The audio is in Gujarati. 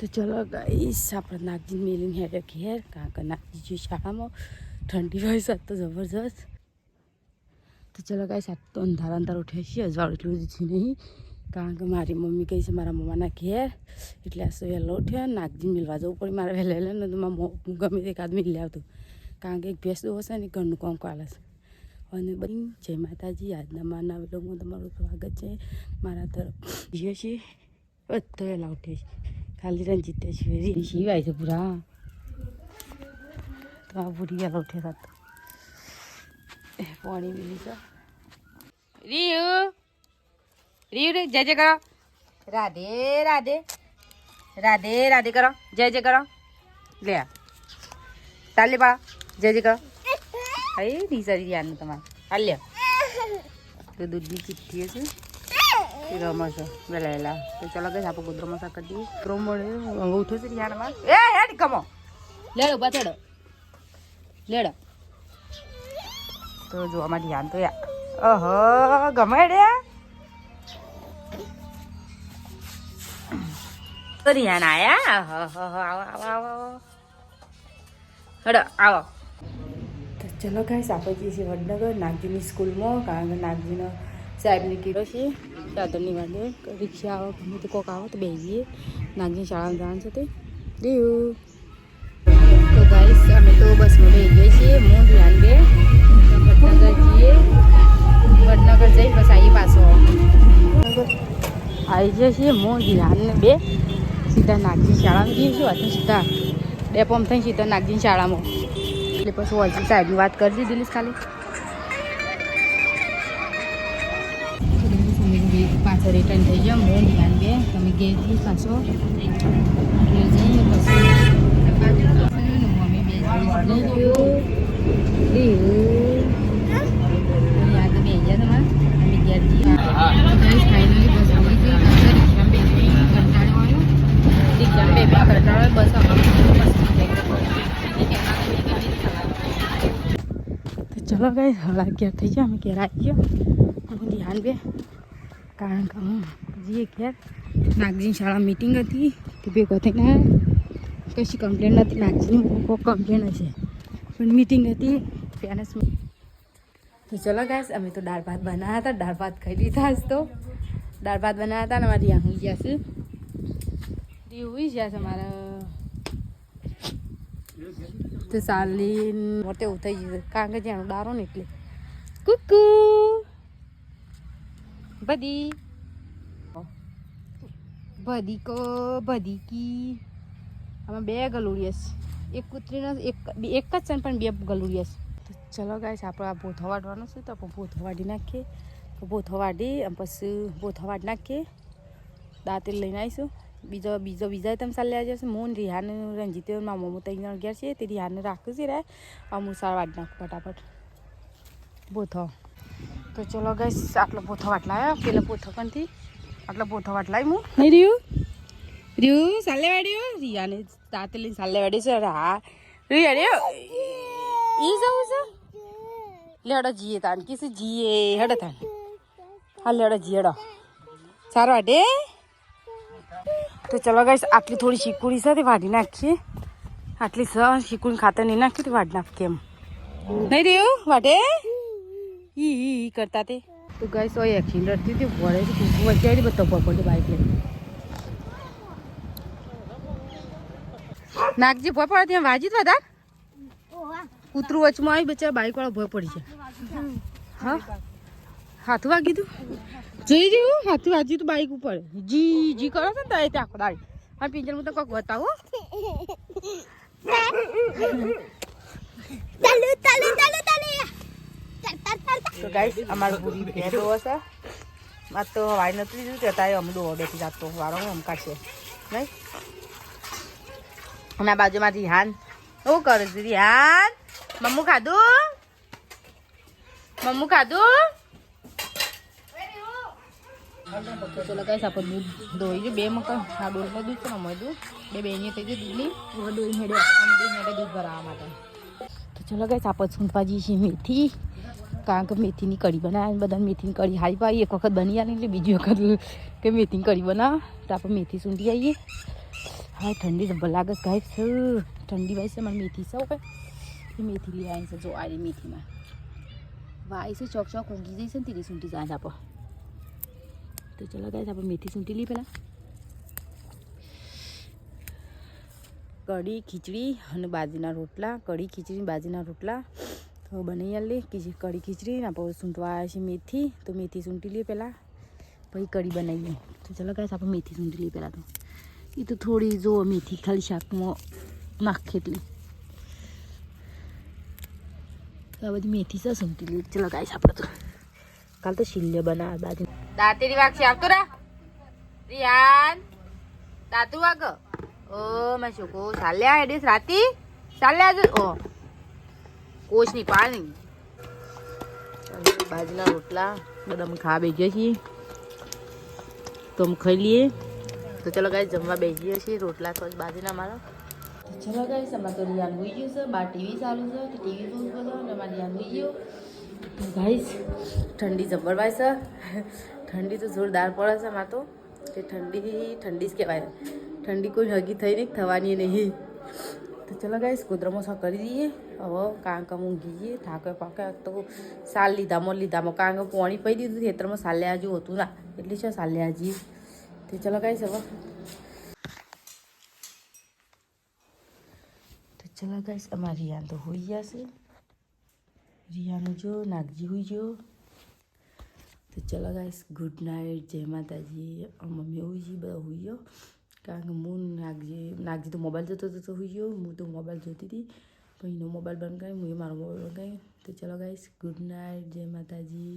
તો ચલો ગાઈસ આપણે નાગજી મેલીને હેડે ઘેર કારણ કે નાગજી શાળામાં ઠંડી હોય સાત તો જબરજસ્ત. તો ચલો ગાઈસ આજ તો અંધાર ઉઠે છે અજવાળ એટલું જ છે નહીં કારણ કે મારી મમ્મી કહી છે મારા મમ્માના ઘેર એટલે આ વહેલો ઉઠ્યો નાગજી મિલવા જવું પડે મારે વહેલા ને તો હું ગમે તે એકાદ મિલ આવતું કારણ કે એક ભેંસ દો હશે ને ઘરનું કામ કાલે છે. અને બધી જય માતાજી આજના મારના વિડીયોમાં તમારું સ્વાગત છે મારા તરફ. જે છે બધો વહેલા ઉઠે છે ખાલી રંજીત શિવાય છે પૂરા તો આ પૂરી વહેલા ઉઠે સાત પાણી મિલી છે. રીયુ રે જય જય કરો રાધે રાધે રાધે રાધે કરો જય જય કરો લે તાલી પા જય જય કરો. અરે નીસારી યાર તમારે હાલ્યો તો દૂધની ચીઠ્ઠી છે રમસ વેલા તો ચાલો ગઈ આપણે ગોદરો મસા કરી દઈએ ગોદરો મળે ઉઠ્યો છે યારમાં એ હેડ કમો લેડો બચડો લેડો તો જોવા માટે ધ્યાન તો યાર ઓહો ગમે રે તો ધ્યાન આયા આવો આવો આવો હેડો આવો. તો ચલો ગાઈસ આપણે જઈએ છીએ વડનગર નાગજીની સ્કૂલમાં કારણ કે નાગજીનો સાહેબની કીધો છે દાદરની વાગે રિક્ષા આવો ગમે તો કોક આવો તો બેસીએ નાગજી શાળામાં જવાનું છે તે દેવું. તો ગાઈસ અમે તો બસમાં બેસી ગઈ છીએ હું ધ્યાન બે વડનગર જઈએ વડનગર જઈ બસ આવીએ પાછો આવી જઈએ છીએ હું ધ્યાન બે સીધા નાગજી શાળામાં જઈએ છું અથવા સીધા ડેપોમ થઈને સીધા નાગજી શાળામાં એટલે પછી વલજી સાહેબની વાત કરી દીધેલી ખાલી પાછો રિટર્ન થઈ જાઓ હું ધ્યાન બે તમે ઘેરથી પાછો ઘેર જઈએ પછી મમ્મી બે યાદ બે ગયા તમારે અમે ઘેર જઈએ ફાઇનલી બસ આવી ગઈ રિક્ષા બે કંટાળો આવ્યો રિક્ષા બે કંટાળો બસ તો ચલો ગઈ હળા ઘેર થઈ ગયા અમે ઘેર આવી ગયો હું ધ્યાન બે કારણ કે હું જઈએ ઘેર નાગજી શાળા મીટિંગ હતી તે ભેગો થઈને કશી કમ્પ્લેન નથી નાગજીની કોઈ કમ્પ્લેન હશે પણ મીટિંગ હતી પેરેન્ટ્સ. તો ચલો ગાઈસ અમે તો દાળ ભાત બનાવ્યા હતા દાળ ભાત ખાઈ લીધા જ તો દાળ ભાત બનાવ્યા હતા ને અમારી ત્યાં હોઈ ગયા છે હોઈ ગયા છે મારા તો સાલી મોટે એવું થઈ જશે કારણ કે જ્યાં દારો ને એટલે કુકુ બધી બધી કો બધી કી આમાં બે ગલુડિયસ એક કૂતરીનો એક જ છે પણ બે ગલુડિયસ. તો ચલો ગાઈસ આપણે આ ભૂથો વાટવાનો છે તો આપણે ભૂથો વાટી નાખીએ તો ભૂથો વાટી પછી ભૂથો વાટી નાખીએ દાંતેલ લઈને આવીશું બીજા તમે ચાલી આવી જશે હું રિહાન રંજીત મારા મમ્મી 3 જણ ગયા છે તે રિહાને રાખું છે રે અમુક સાર વાટી નાખું ફટાફટ ભૂથો. તો ચલો ગાઈસ આટલો પોથો વાટલાયો પેલા પોથો કંથી આટલો પોથો વાટલાય હું નહીં રહ્યું સાલે વાડ્યો રિયાને તાતે લઈને સાલે વાડ્યો છે હા રિયા રે ઈ જવું છે લેડો જીએ તાન કિસ જીએ હેડો તાન હા લેડો જીએડો સાર વાટે. તો ચલો ગાઈસ આટલી થોડી શીકુડી છે તે વાટી નાખીએ આટલી શીકુડી ખાતર નહીં નાખી તે વાટી નાખીએ એમ નહીં રહ્યું વાટે ઈ કરતા તે. તો ગાઈસ ઓય એક્સિડન્ટ થયું હતું ભરે છે કૂતરું વચ્ચે આવી બધો પડે બાઇક લઈને નાગજી ભય પડે ત્યાં વાજી જ વધાર કૂતરું વચમાં આવી બચારા બાઇક વાળો ભય પડી છે હા હાથું વાગી તું જોઈ રહ્યું હાથું વાગ્યું તું બાઇક ઉપર જી જી કરો છો ને તો એ આખો દાડી હા પિંજર હું તો કોક બતાવો તો ગાઈસ અમારું પૂરી ભેટો હશે આ તો હવાઈ નથી દીધું કે તારે અમદો ઓર્ડરથી જાતો વારો આમ કાઢશે નહીં અને આ બાજુમાં રિહાન શું કરે છે રિહાન મમ્મું ખાધું તો ચલો ગાઈસ આપણે દૂધ દોઈ જો બે મકા આ ડોલમાં દૂધ છે ને અમે દૂધ બે બેની થઈ ગઈ દૂધની દોઈ હેડે દૂધ ભરાવવા માટે. તો ચલો ગાઈસ આપણે સૂંધવાજી છે મેથી કારણ કે મેથીની કઢી બનાવે બધા મેથીની કઢી હારી પાઈ એક વખત બની જાય એટલે બીજી વખત કે મેથીની કઢી બનાવે તો આપણે મેથી સૂંધી આવીએ હા ઠંડી જબ્બર લાગે છે ગાઈસ ઠંડી વાય છે મારી મેથી છે કે એ મેથી લઈ આવી છે જો આ મેથીમાં વાય છે ચોક ચોક ઊંઘી જઈશ ને તીરી સૂંટી જાય આપણે તો ચલો ગાઈસ આપણે મેથી સૂંટી લઈએ પહેલાં કઢી ખીચડી અને બાજરીના રોટલા કઢી ખીચડી બાજરીના રોટલા તો બનાવી લે કઢી ખીચડી ને આપણે સૂંટવા આવે છે મેથી તો મેથી સૂંટી લઈએ પહેલાં પછી કઢી બનાવીએ તો ચલો ગાઈસ આપણે મેથી સૂંટી લઈએ પહેલાં તો એ તો થોડી જો મેથી ખાલી શાકમાં નાખે એટલી તો આ બધી મેથી છે સૂંટી લઈએ ચલો ગાઈસ આપણે તો કાલ તો શિલ્ય બનાવે બાજુ દાંતેરી વાગ છે આવતો રા રિયાન દાંતુ વાગ ઓ મેં શું કહું ચાલ્યા એડીસ રાતી ચાલ્યા જ ઓ કોચ ની પાણી બાજરીના રોટલા બધા અમે ખાવા બેસીએ છીએ તો અમે ખાઈ લઈએ તો ચલો ગાઈસ જમવા બેસીએ છીએ રોટલા તો બાજરીના મારા ચલો ગાઈસ અમારે તો રિયાન હોઈ ગયું છે બાર ટીવી ચાલુ છે તો ટીવી જોવું બધો અને અમારે રિયાન હોઈ ગયો ગાઈસ ઠંડી જબરવાય છે ઠંડી તો જોરદાર પડે છે અમારે તો તે ઠંડી જ કહેવાય ઠંડી કોઈ હગી થઈ નહીં થવાની નહીં તો ચલો ગાઈસ કુદરમો સા કરી દઈએ હવે કાંક ઊંઘી જઈએ થાકે પાકે તો સાલ લીધામાં કાંક પાણી પી દીધું ખેતરમાં સાલ્યા જેવું હતું ના એટલે છે સાલ્યા જઈએ તો ચલો ગાઈસ હવે તો ચલો ગાઈસ અમારી રિયાન તો હોઈ ગયા છે રિયાનું જો નાગજી હોઈ ગયો તો ચલો ગાઈસ ગુડ નાઇટ જય માતાજી મમ્મી હોઈ ગઈ બધા હોઈ ગયો કારણ કે હું નાગજી તો મોબાઈલ જોતો તો હોઈ ગયો હું તો મોબાઈલ જોતી હતી પણ એનો મોબાઈલ બંધ કરી હું મારો મોબાઈલ બંધ કરી તો ચલો ગાઈસ ગુડ નાઇટ જય માતાજી